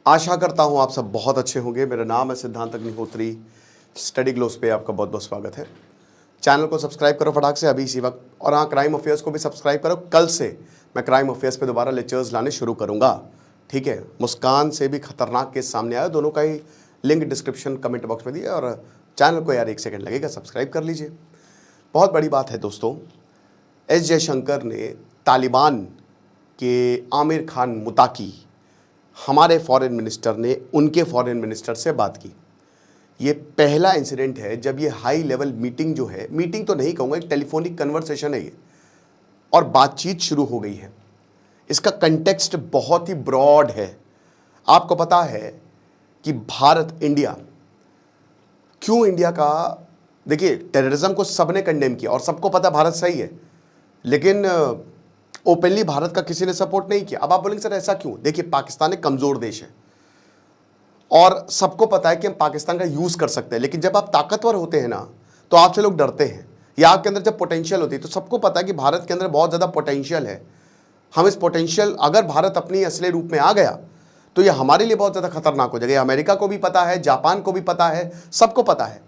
आशा करता हूँ आप सब बहुत अच्छे होंगे। मेरा नाम है सिद्धांत अग्निहोत्री। स्टडी ग्लोस पे आपका बहुत बहुत स्वागत है। चैनल को सब्सक्राइब करो फटाक से अभी इसी वक्त, और हाँ, क्राइम अफेयर्स को भी सब्सक्राइब करो। कल से मैं क्राइम अफेयर्स पे दोबारा लेक्चर्स लाने शुरू करूँगा, ठीक है। मुस्कान से भी खतरनाक केस सामने आया, दोनों का ही लिंक डिस्क्रिप्शन कमेंट बॉक्स में दिया, और चैनल को यार 1 सेकंड लगेगा, सब्सक्राइब कर लीजिए। बहुत बड़ी बात है दोस्तों, एस जयशंकर ने तालिबान के आमिर खान मुताकी, हमारे फॉरेन मिनिस्टर ने उनके फॉरेन मिनिस्टर से बात की। ये पहला इंसिडेंट है जब ये हाई लेवल मीटिंग जो है, मीटिंग तो नहीं कहूँगा, एक टेलीफोनिक कन्वर्सेशन है ये, और बातचीत शुरू हो गई है। इसका कंटेक्स्ट बहुत ही ब्रॉड है। आपको पता है कि भारत, इंडिया, क्यों इंडिया का, देखिए टेररिज्म को सबने कंडेम किया और सबको पता भारत सही है, लेकिन ओपनली भारत का किसी ने सपोर्ट नहीं किया। अब आप बोलेंगे सर ऐसा क्यों? देखिए, पाकिस्तान एक कमजोर देश है और सबको पता है कि हम पाकिस्तान का यूज कर सकते हैं, लेकिन जब आप ताकतवर होते हैं ना तो आपसे लोग डरते हैं, या आपके अंदर जब पोटेंशियल होती है, तो सबको पता है कि भारत के अंदर बहुत ज़्यादा पोटेंशियल है। हम इस पोटेंशियल, अगर भारत अपनी असली रूप में आ गया तो ये हमारे लिए बहुत ज़्यादा खतरनाक हो जाएगा। अमेरिका को भी पता है, जापान को भी पता है, सबको पता है।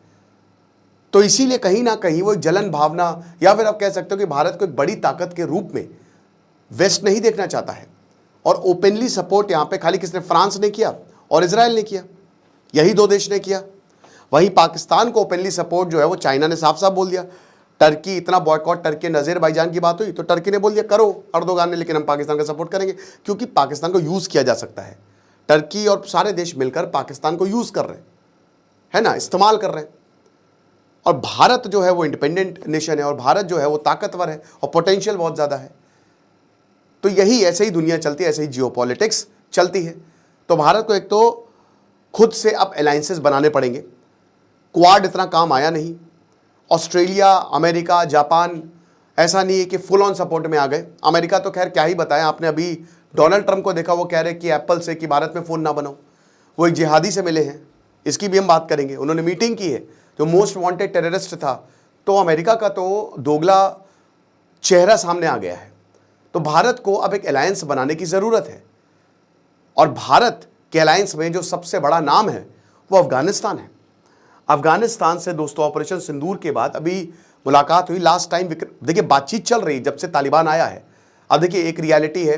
तो इसीलिए कहीं ना कहीं वो एक जलन भावना, या फिर आप कह सकते हो कि भारत को एक बड़ी ताकत के रूप में वेस्ट नहीं देखना चाहता है। और ओपनली सपोर्ट यहां पे खाली किसने? फ्रांस ने किया और इजराइल ने किया, यही 2 देश ने किया। वहीं पाकिस्तान को ओपनली सपोर्ट जो है वो चाइना ने साफ साफ बोल दिया। टर्की, इतना बॉयकॉट, टर्की नज़रबाईजान की बात हुई तो टर्की ने बोल दिया करो अर्दोगान ने, लेकिन हम पाकिस्तान का सपोर्ट करेंगे, क्योंकि पाकिस्तान को यूज किया जा सकता है। टर्की और सारे देश मिलकर पाकिस्तान को यूज कर रहे हैं, है ना, इस्तेमाल कर रहे हैं। और भारत जो है वो इंडिपेंडेंट नेशन है, और भारत जो है वो ताकतवर है और पोटेंशियल बहुत ज्यादा है। तो यही, ऐसे ही दुनिया चलती है, ऐसे ही जियोपॉलिटिक्स चलती है। तो भारत को एक तो खुद से अब अलायंसेस बनाने पड़ेंगे। क्वाड इतना काम आया नहीं। ऑस्ट्रेलिया, अमेरिका, जापान, ऐसा नहीं है कि फुल ऑन सपोर्ट में आ गए। अमेरिका तो खैर क्या ही बताया, आपने अभी डोनाल्ड ट्रंप को देखा, वो कह रहे कि एप्पल से कि भारत में फ़ोन ना बनाओ। वो एक जिहादी से मिले हैं, इसकी भी हम बात करेंगे। उन्होंने मीटिंग की है, जो मोस्ट वांटेड टेररिस्ट था। तो अमेरिका का तो दोगला चेहरा सामने आ गया है। तो भारत को अब एक अलायंस बनाने की ज़रूरत है, और भारत के अलायंस में जो सबसे बड़ा नाम है वो अफगानिस्तान है। अफगानिस्तान से दोस्तों ऑपरेशन सिंदूर के बाद अभी मुलाकात हुई लास्ट टाइम। देखिए, बातचीत चल रही जब से तालिबान आया है। अब देखिए, एक रियलिटी है,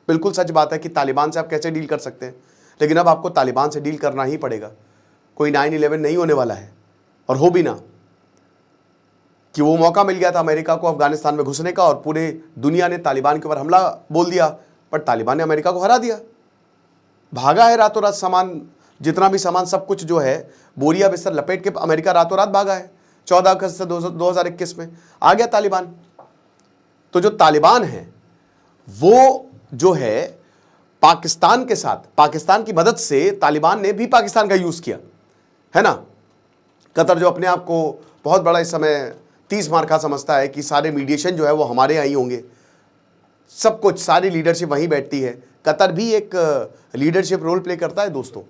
बिल्कुल सच बात है कि तालिबान से आप कैसे डील कर सकते हैं, लेकिन अब आपको तालिबान से डील करना ही पड़ेगा। कोई 9/11 नहीं होने वाला है, और हो भी ना, कि वो मौका मिल गया था अमेरिका को अफगानिस्तान में घुसने का, और पूरे दुनिया ने तालिबान के ऊपर हमला बोल दिया, पर तालिबान ने अमेरिका को हरा दिया। भागा है रातों रात सामान, जितना भी सामान, सब कुछ जो है बोरिया बिस्तर लपेट के अमेरिका रातों रात भागा है। 14 अगस्त से 2021 में आ गया तालिबान। तो जो तालिबान है वो जो है पाकिस्तान के साथ, पाकिस्तान की मदद से तालिबान ने भी पाकिस्तान का यूज किया, है ना। कतर जो अपने आप को बहुत बड़ा इस समय 30 मार खा समझता है कि सारे मीडिएशन जो है वो हमारे यहाँ ही होंगे, सब कुछ, सारी लीडरशिप वहीं बैठती है। कतर भी एक लीडरशिप रोल प्ले करता है दोस्तों।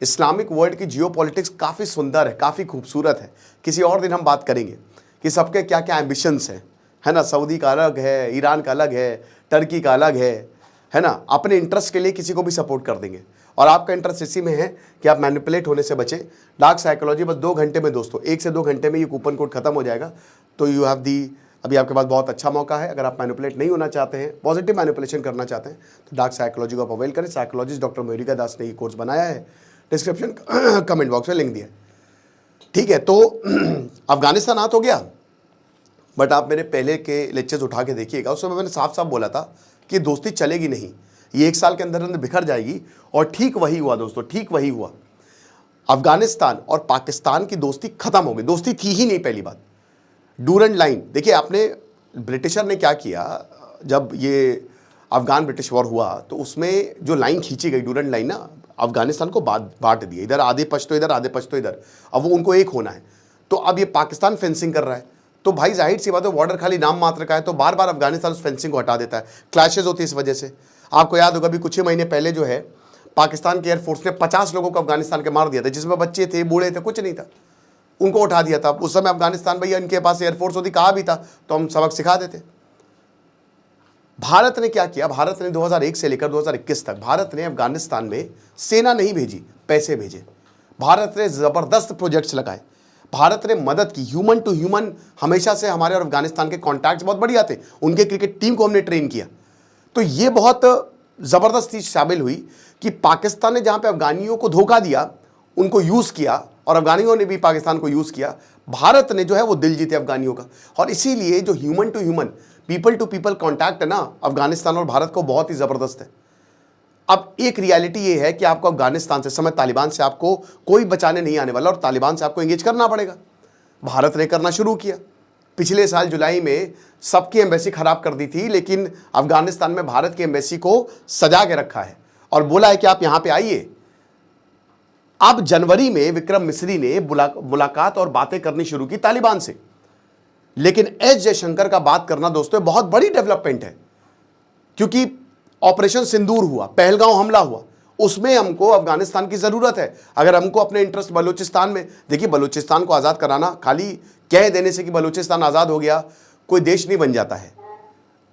इस्लामिक वर्ल्ड की जियोपॉलिटिक्स काफ़ी सुंदर है, काफ़ी खूबसूरत है। किसी और दिन हम बात करेंगे कि सबके क्या क्या एम्बिशंस हैं, है ना। सऊदी का अलग है, ईरान का अलग है, टर्की का अलग है ना। अपने इंटरेस्ट के लिए किसी को भी सपोर्ट कर देंगे, और आपका इंटरेस्ट इसी में है कि आप मैनिपुलेट होने से बचें। डार्क साइकोलॉजी बस 2 घंटे में दोस्तों, 1 से 2 घंटे में ये कूपन कोड खत्म हो जाएगा। तो यू हैव दी, अभी आपके पास बहुत अच्छा मौका है। अगर आप मैनिपुलेट नहीं होना चाहते हैं, पॉजिटिव मैनिपुलेशन करना चाहते हैं, तो डार्क साइकोलॉजी को आप अवेल करें। साइकोलॉजिस्ट डॉक्टर मयूरिका दास ने ये कोर्स बनाया है, डिस्क्रिप्शन कमेंट बॉक्स में लिंक दिया है, ठीक है। तो अफगानिस्तान आ तो गया, बट आप मेरे पहले के लेक्चर्स उठा के देखिएगा, उसमें मैंने साफ साफ बोला था कि दोस्ती चलेगी नहीं, ये 1 साल के अंदर अंदर बिखर जाएगी। और ठीक वही हुआ दोस्तों, ठीक वही हुआ। अफगानिस्तान और पाकिस्तान की दोस्ती खत्म हो गई। दोस्ती थी ही नहीं, पहली बात। डूरंड लाइन देखिए आपने, ब्रिटिशर ने क्या किया, जब ये अफगान ब्रिटिश वॉर हुआ तो उसमें जो लाइन खींची गई, डूरंड लाइन ना, अफगानिस्तान को बांट दिया, इधर आधे पश्तो इधर, आधे पश्तो इधर। अब वो उनको एक होना है। तो अब ये पाकिस्तान फेंसिंग कर रहा है, तो भाई जाहिर सी बात है, बॉर्डर खाली नाम मात्र का है, तो बार बार अफगानिस्तान उस फेंसिंग को हटा देता है। क्लैशेज होती है इस वजह से। आपको याद होगा, अभी कुछ ही महीने पहले जो है पाकिस्तान की एयरफोर्स ने 50 लोगों को अफगानिस्तान के मार दिया था, जिसमें बच्चे थे, बूढ़े थे, कुछ नहीं था, उनको उठा दिया था। उस समय अफगानिस्तान भैया, इनके पास एयरफोर्स होती, कहा भी था तो हम सबक सिखा देते। भारत ने क्या किया, भारत ने 2001 से लेकर 2021 तक भारत ने अफगानिस्तान में सेना नहीं भेजी, पैसे भेजे। भारत ने ज़बरदस्त प्रोजेक्ट्स लगाए, भारत ने मदद की, ह्यूमन टू ह्यूमन। हमेशा से हमारे और अफगानिस्तान के कॉन्टैक्ट्स बहुत बढ़िया थे, उनके क्रिकेट टीम को हमने ट्रेन किया। तो ये बहुत ज़बरदस्त चीज़ शामिल हुई कि पाकिस्तान ने जहाँ पे अफगानियों को धोखा दिया, उनको यूज़ किया, और अफगानियों ने भी पाकिस्तान को यूज़ किया। भारत ने जो है वो दिल जीते अफगानियों का, और इसीलिए जो human to human, people to people contact है ना, अफगानिस्तान और भारत को बहुत ही ज़बरदस्त है। अब एक रियलिटी ये है कि आपको अफगानिस्तान से, समय तालिबान से आपको कोई बचाने नहीं आने वाला, और तालिबान से आपको एंगेज करना पड़ेगा। भारत ने करना शुरू किया। पिछले साल जुलाई में सबकी एम्बेसी खराब कर दी थी, लेकिन अफगानिस्तान में भारत की एम्बेसी को सजा के रखा है और बोला है कि आप यहां पे आइए। अब जनवरी में विक्रम मिस्री ने मुलाकात और बातें करनी शुरू की तालिबान से, लेकिन एस जयशंकर का बात करना दोस्तों बहुत बड़ी डेवलपमेंट है, क्योंकि ऑपरेशन सिंदूर हुआ, पहलगांव हमला हुआ, उसमें हमको अफगानिस्तान की ज़रूरत है। अगर हमको अपने इंटरेस्ट बलूचिस्तान में, देखिए बलूचिस्तान को आज़ाद कराना खाली कह देने से कि बलूचिस्तान आज़ाद हो गया कोई देश नहीं बन जाता है,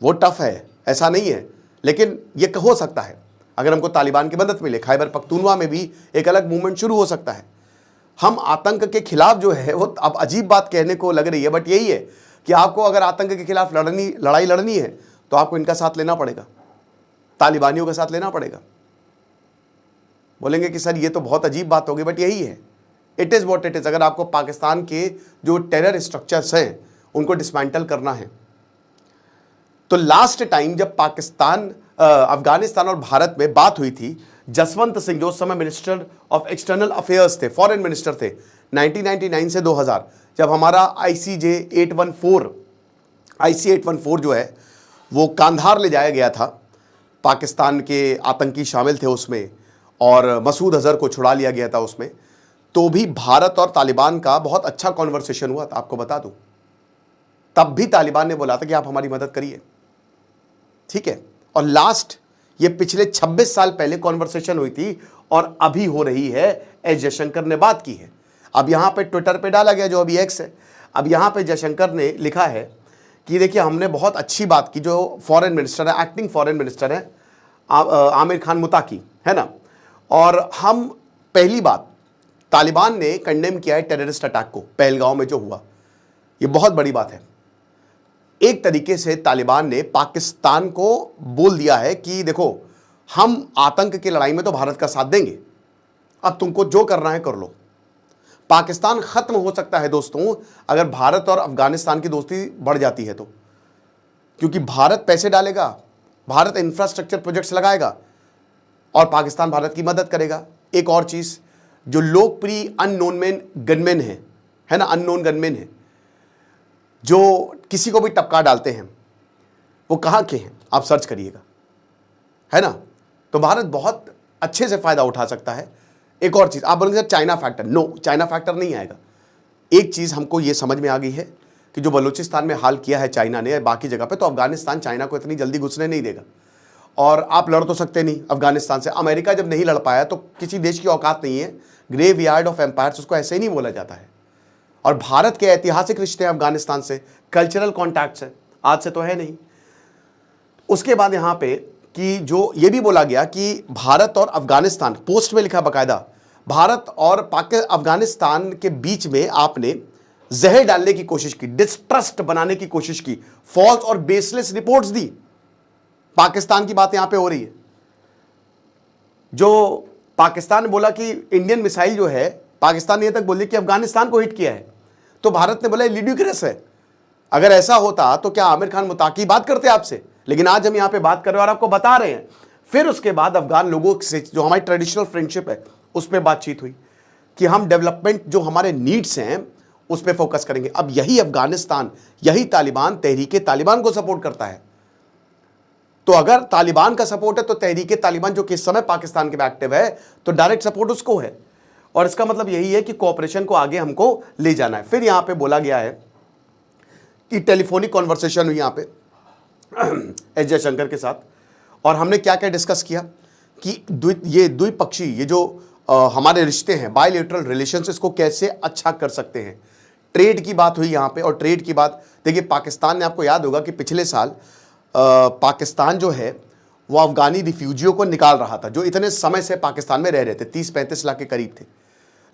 वो टफ है, ऐसा नहीं है, लेकिन ये हो सकता है अगर हमको तालिबान की मदद मिले। खैबर पख्तूनवा में भी एक अलग मूवमेंट शुरू हो सकता है। हम आतंक के खिलाफ जो है वो, अब अजीब बात कहने को लग रही है, बट यही है कि आपको अगर आतंक के खिलाफ लड़ाई लड़नी है तो आपको इनका साथ लेना पड़ेगा, तालिबानियों का साथ लेना पड़ेगा। बोलेंगे कि सर ये तो बहुत अजीब बात होगी, बट यही है, it is what it is. अगर आपको पाकिस्तान के जो टेरर स्ट्रक्चर्स हैं उनको डिसमेंटल करना है, तो लास्ट टाइम जब पाकिस्तान, अफगानिस्तान और भारत में बात हुई थी, जसवंत सिंह जो उस समय मिनिस्टर ऑफ एक्सटर्नल अफेयर्स थे, फॉरेन मिनिस्टर थे 1999 से 2000, जब हमारा IC 814 जो है वो कांधार ले जाया गया था, पाकिस्तान के आतंकी शामिल थे उसमें, और मसूद अजहर को छुड़ा लिया गया था उसमें, तो भी भारत और तालिबान का बहुत अच्छा कॉन्वर्सेशन हुआ था, आपको बता दूं। तब भी तालिबान ने बोला था कि आप हमारी मदद करिए, ठीक है। और लास्ट ये पिछले 26 साल पहले कॉन्वर्सेशन हुई थी और अभी हो रही है, एस जयशंकर ने बात की है। अब यहाँ पे ट्विटर पे डाला गया, जो अभी एक्स है, अब यहाँ पे जयशंकर ने लिखा है कि देखिए हमने बहुत अच्छी बात की, जो फॉरेन मिनिस्टर है, एक्टिंग फॉरेन मिनिस्टर है आमिर खान मुताकी, है ना, और हम पहली बात, तालिबान ने कंडेम किया है टेररिस्ट अटैक को, पहलगांव में जो हुआ, ये बहुत बड़ी बात है। एक तरीके से तालिबान ने पाकिस्तान को बोल दिया है कि देखो हम आतंक की लड़ाई में तो भारत का साथ देंगे, अब तुमको जो करना है कर लो। पाकिस्तान खत्म हो सकता है दोस्तों अगर भारत और अफगानिस्तान की दोस्ती बढ़ जाती है तो, क्योंकि भारत पैसे डालेगा, भारत इंफ्रास्ट्रक्चर प्रोजेक्ट्स लगाएगा और पाकिस्तान भारत की मदद करेगा। एक और चीज, जो लोकप्रिय अननोन गनमैन है ना, अननोन गनमैन है जो किसी को भी टपका डालते हैं, वो कहाँ के हैं आप सर्च करिएगा, है ना, तो भारत बहुत अच्छे से फायदा उठा सकता है। एक और चीज आप बोलेंगे China factor, no, China factor नहीं आएगा। एक चीज हमको ये समझ में आ गई है कि जो बलूचिस्तान में हाल किया है चाइना ने बाकी जगह पे, तो अफगानिस्तान चाइना को इतनी जल्दी घुसने नहीं देगा। और आप लड़ तो सकते नहीं अफगानिस्तान से, अमेरिका जब नहीं लड़ पाया तो किसी देश की औकात नहीं है, ग्रेव यार्ड ऑफ एम्पायर्स उसको ऐसे ही नहीं बोला जाता है। और भारत के ऐतिहासिक रिश्ते हैं अफगानिस्तान से, कल्चरल कॉन्टैक्ट्स है, आज से तो है नहीं। उसके बाद यहाँ पे कि जो ये भी बोला गया कि भारत और अफगानिस्तान, पोस्ट में लिखा बकायदा, भारत और अफगानिस्तान के बीच में आपने जहर डालने की कोशिश की, डिस्ट्रस्ट बनाने की कोशिश की, फॉल्स और बेसलेस रिपोर्ट्स दी। पाकिस्तान की बात यहां पे हो रही है, जो पाकिस्तान ने बोला कि इंडियन मिसाइल जो है, पाकिस्तान ने यह तक बोल दिया कि अफगानिस्तान को हिट किया है, तो भारत ने बोला लिड्यूक्रस है। अगर ऐसा होता तो क्या आमिर खान मुताकी बात करते आपसे, लेकिन आज हम यहां पे बात कर रहे हैं और आपको बता रहे हैं। फिर उसके बाद अफगान लोगों से जो हमारी ट्रेडिशनल फ्रेंडशिप है उस पर बातचीत हुई कि हम डेवलपमेंट जो हमारे नीड्स हैं उस पर फोकस करेंगे। अब यही अफगानिस्तान, यही तालिबान तहरीके तालिबान को सपोर्ट करता है। तो अगर तालिबान का सपोर्ट है तो तहरीके तालिबान जो कि इस समय पाकिस्तान के में एक्टिव है, तो डायरेक्ट सपोर्ट उसको है। और इसका मतलब यही है कि कोऑपरेशन को आगे हमको ले जाना है। फिर यहां पे बोला गया है कि टेलीफोनिक कॉन्वर्सेशन हुई यहां पे एस जयशंकर के साथ, और हमने क्या क्या डिस्कस किया कि ये द्विपक्षीय, ये जो हमारे रिश्ते हैं, बायलैटरल रिलेशंस, इसको कैसे अच्छा कर सकते हैं। ट्रेड की बात हुई यहाँ पे, और ट्रेड की बात देखिए, पाकिस्तान ने, आपको याद होगा कि पिछले साल पाकिस्तान जो है वो अफगानी रिफ्यूजियों को निकाल रहा था, जो इतने समय से पाकिस्तान में रह रहे थे, 30-35 लाख के करीब थे।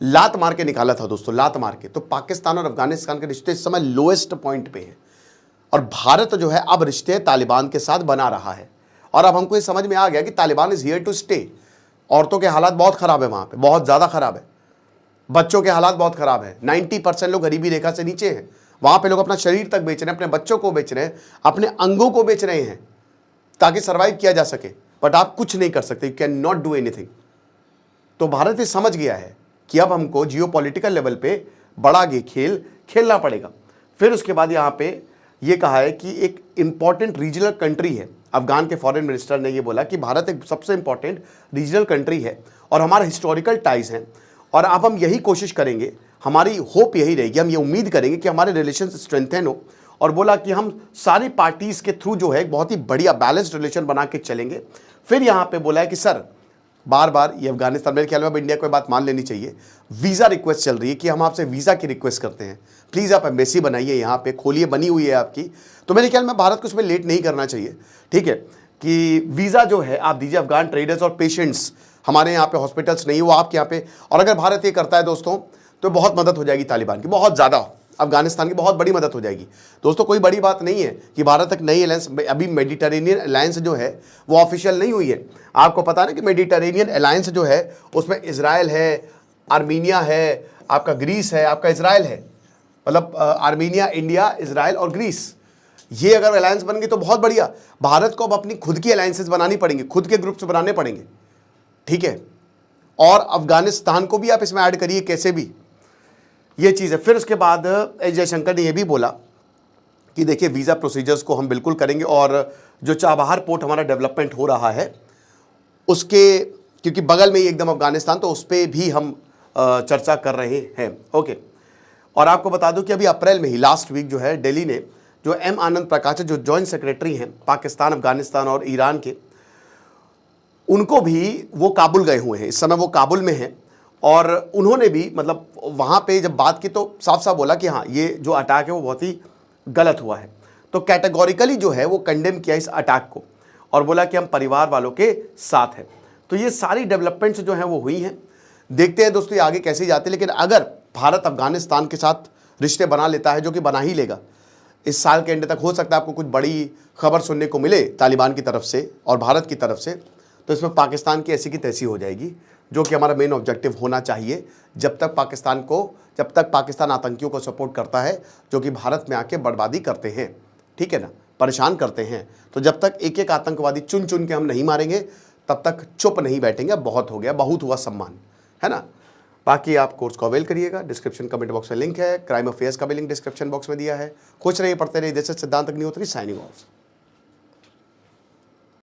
लात मार के निकाला था दोस्तों, लात मार के। तो पाकिस्तान और अफगानिस्तान के रिश्ते इस समय लोएस्ट पॉइंट पे हैं, और भारत जो है अब रिश्ते तालिबान के साथ बना रहा है। और अब हमको ये समझ में आ गया कि Taliban is here to stay. औरतों के हालात बहुत खराब है वहां पे, बहुत ज़्यादा खराब है। बच्चों के हालात बहुत खराब है, 90% लोग गरीबी रेखा से नीचे हैं। वहां पे लोग अपना शरीर तक बेच रहे हैं, अपने बच्चों को बेच रहे हैं, अपने अंगों को बेच रहे हैं ताकि सर्वाइव किया जा सके। बट आप कुछ नहीं कर सकते, you can not do anything. तो भारत ये समझ गया है कि अब हमको जियो पॉलिटिकल लेवल पे बड़ा खेल खेलना पड़ेगा। फिर उसके बाद यहाँ पे ये कहा है कि एक इंपॉर्टेंट रीजनल कंट्री है। अफगान के फॉरेन मिनिस्टर ने ये बोला कि भारत एक सबसे इंपॉर्टेंट रीजनल कंट्री है और हमारे हिस्टोरिकल टाइज हैं, और अब हम यही कोशिश करेंगे, हमारी होप यही रहेगी, हम ये उम्मीद करेंगे कि हमारे रिलेशन स्ट्रेंथन हो। और बोला कि हम सारी पार्टीज़ के थ्रू जो है एक बहुत ही बढ़िया बैलेंस्ड रिलेशन बना के चलेंगे। फिर यहाँ पे बोला है कि सर बार बार ये अफगानिस्तान, मेरे ख्याल में अब इंडिया को बात मान लेनी चाहिए, वीज़ा रिक्वेस्ट चल रही है कि हम आपसे वीज़ा की रिक्वेस्ट करते हैं, प्लीज़ आप एम्बेसी बनाइए, यहाँ पे खोलिए, बनी हुई है आपकी। तो मेरे ख्याल में भारत को उसमें लेट नहीं करना चाहिए, ठीक है, कि वीज़ा जो है आप दीजिए। अफगान ट्रेडर्स और पेशेंट्स, हमारे यहाँ पे हॉस्पिटल्स नहीं, वो आपके यहाँ पे। और अगर भारत ये करता है दोस्तों तो बहुत मदद हो जाएगी तालिबान की, बहुत ज़्यादा, अफगानिस्तान की बहुत बड़ी मदद हो जाएगी दोस्तों। कोई बड़ी बात नहीं है कि भारत एक नई अलायंस, अभी मेडिटेरेनियन अलायंस जो है वो ऑफिशियल नहीं हुई है। आपको पता है ना कि मेडिटेरेनियन अलायंस जो है उसमें इजराइल है, आर्मीनिया है, आपका ग्रीस है, आपका इजराइल है, मतलब आर्मीनिया, इंडिया, इजराइल और ग्रीस। ये अगर अलायंस बन गई तो बहुत बढ़िया। भारत को अब अपनी खुद की अलायंसेस बनानी पड़ेंगी, खुद के ग्रुप्स बनाने पड़ेंगे, ठीक है। और अफगानिस्तान को भी आप इसमें ऐड करिए कैसे भी, ये चीज़ है। फिर उसके बाद एस जयशंकर ने यह भी बोला कि देखिए वीज़ा प्रोसीजर्स को हम बिल्कुल करेंगे, और जो चाबहार पोर्ट हमारा डेवलपमेंट हो रहा है उसके, क्योंकि बगल में ही एकदम अफगानिस्तान, तो उस पर भी हम चर्चा कर रहे हैं, ओके। और आपको बता दूं कि अभी अप्रैल में ही लास्ट वीक जो है दिल्ली ने, जो एम आनंद प्रकाश जो जॉइंट सेक्रेटरी हैं पाकिस्तान, अफगानिस्तान और ईरान के, उनको भी वो काबुल गए हुए हैं, इस समय वो काबुल में हैं। और उन्होंने भी मतलब वहाँ पे जब बात की तो साफ साफ बोला कि हाँ ये जो अटैक है वो बहुत ही गलत हुआ है। तो कैटेगोरिकली जो है वो कंडेम किया इस अटैक को, और बोला कि हम परिवार वालों के साथ हैं। तो ये सारी डेवलपमेंट्स जो हैं वो हुई हैं। देखते हैं दोस्तों ये आगे कैसे जाते हैं। लेकिन अगर भारत अफगानिस्तान के साथ रिश्ते बना लेता है, जो कि बना ही लेगा, इस साल के एंड तक हो सकता है आपको कुछ बड़ी खबर सुनने को मिले तालिबान की तरफ से और भारत की तरफ से, तो इसमें पाकिस्तान की ऐसी की तैसी हो जाएगी, जो कि हमारा मेन ऑब्जेक्टिव होना चाहिए। जब तक पाकिस्तान आतंकियों को सपोर्ट करता है, जो कि भारत में आके बर्बादी करते हैं, ठीक है ना, परेशान करते हैं, तो जब तक एक एक आतंकवादी चुन चुन के हम नहीं मारेंगे, तब तक चुप नहीं बैठेंगे। बहुत हो गया, बहुत हुआ सम्मान, है ना। बाकी आप कोर्स को अवेल करिएगा, डिस्क्रिप्शन कमेंट बॉक्स में लिंक है, क्राइम अफेयर्स का भी लिंक डिस्क्रिप्शन बॉक्स में दिया है। खुश रहिए, पढ़ते रहिए। जैसे सिद्धांत अग्निहोत्री, साइनिंग ऑफ।